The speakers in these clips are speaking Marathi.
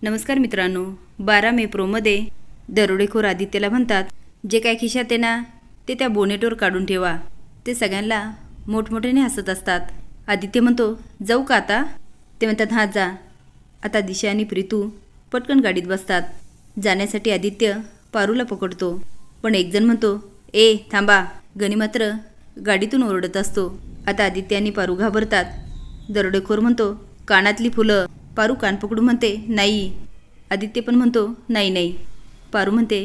नमस्कार मित्रांनो, 12 मे प्रोमध्ये दरोडेखोर आदित्यला म्हणतात, जे काय खिशात आहे ना ते त्या बोनेटवर काढून ठेवा. ते सगळ्यांना मोठमोठ्याने हसत असतात. आदित्य म्हणतो, जाऊ का आता? ते म्हणतात, हां जा. आता दिशा आणि प्रीतू पटकन गाडीत बसतात. जाण्यासाठी आदित्य पारूला पकडतो, पण एकजण म्हणतो, ए थांबा. गणी मात्र गाडीतून ओरडत असतो. आता आदित्य आणि पारू घाबरतात. दरोडेखोर म्हणतो, कानातली फुलं. पारू कान पकडून म्हणते, नाही. आदित्य पण म्हणतो, नाही नाही. पारू म्हणते,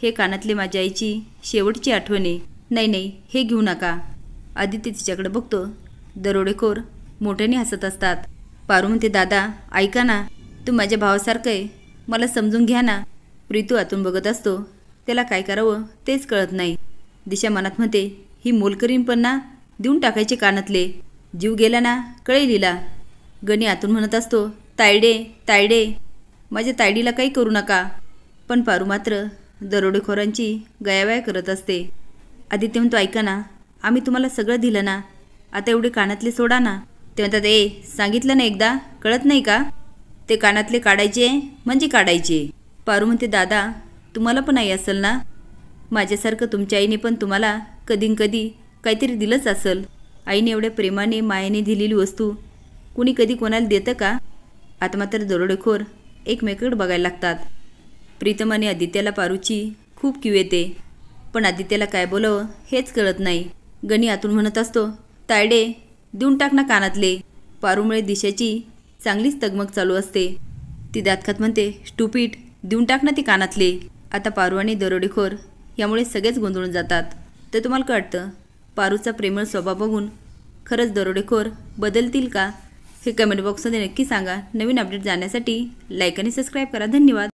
हे कानातले माझ्या आईची शेवटची आठवण आहे. नाही नाही, हे घेऊ नका. आदित्य तिच्याकडे बघतो. दरोडेखोर मोठ्याने हसत असतात. पारू म्हणते, दादा ऐका ना, तू माझ्या भावासारखं आहे, मला समजून घ्या ना. प्रीतू आतून बघत असतो. त्याला काय करावं तेच कळत नाही. दिशा मनात म्हणते, ही मोलकरीण पण ना देऊन टाकायचे कानातले. जीव गेला ना कळेल हिला. गणी आतून म्हणत असतो, तायडे तायडे, माझ्या तायडीला काही करू नका. पण पारू मात्र दरोडेखोरांची गयावया करत असते. आदित्य म्हणतो, ऐका ना, आम्ही तुम्हाला सगळं दिलं ना, आता एवढे कानातले सोडा ना. ते म्हणतात, ए सांगितलं ना एकदा, कळत नाही का? ते कानातले काढायचे म्हणजे काढायचे. पारू म्हणते, दादा तुम्हाला पण आई असेल ना, माझ्यासारखं तुमच्या आईने पण तुम्हाला कधी काहीतरी दिलंच असेल. आईने एवढ्या प्रेमाने मायाने दिलेली वस्तू कुणी कधी कोणाला देतं का? आता मात्र दरोडेखोर एकमेकाकडे बघायला लागतात. प्रीतम आणि आदित्याला पारूची खूप कीव येते, पण आदित्याला काय बोलावं हेच कळत नाही. गणी आतून म्हणत असतो, तायडे देऊन टाक ना कानातले. पारूमुळे दिशाची चांगलीच तगमग चालू असते. ती दातखात म्हणते, स्टुपिड, देऊन टाक ना ती कानातले. आता पारू आणि दरोडेखोर यामुळे सगळेच गोंधळून जातात. तर तुम्हाला काय वाटतं, पारूचा प्रेमळ स्वभाव बघून खरंच दरोडेखोर बदलतील का? हे कमेंट बॉक्समध्ये नक्की सांगा. नवीन अपडेट जाण्यासाठी लाईक आणि सबस्क्राईब करा. धन्यवाद.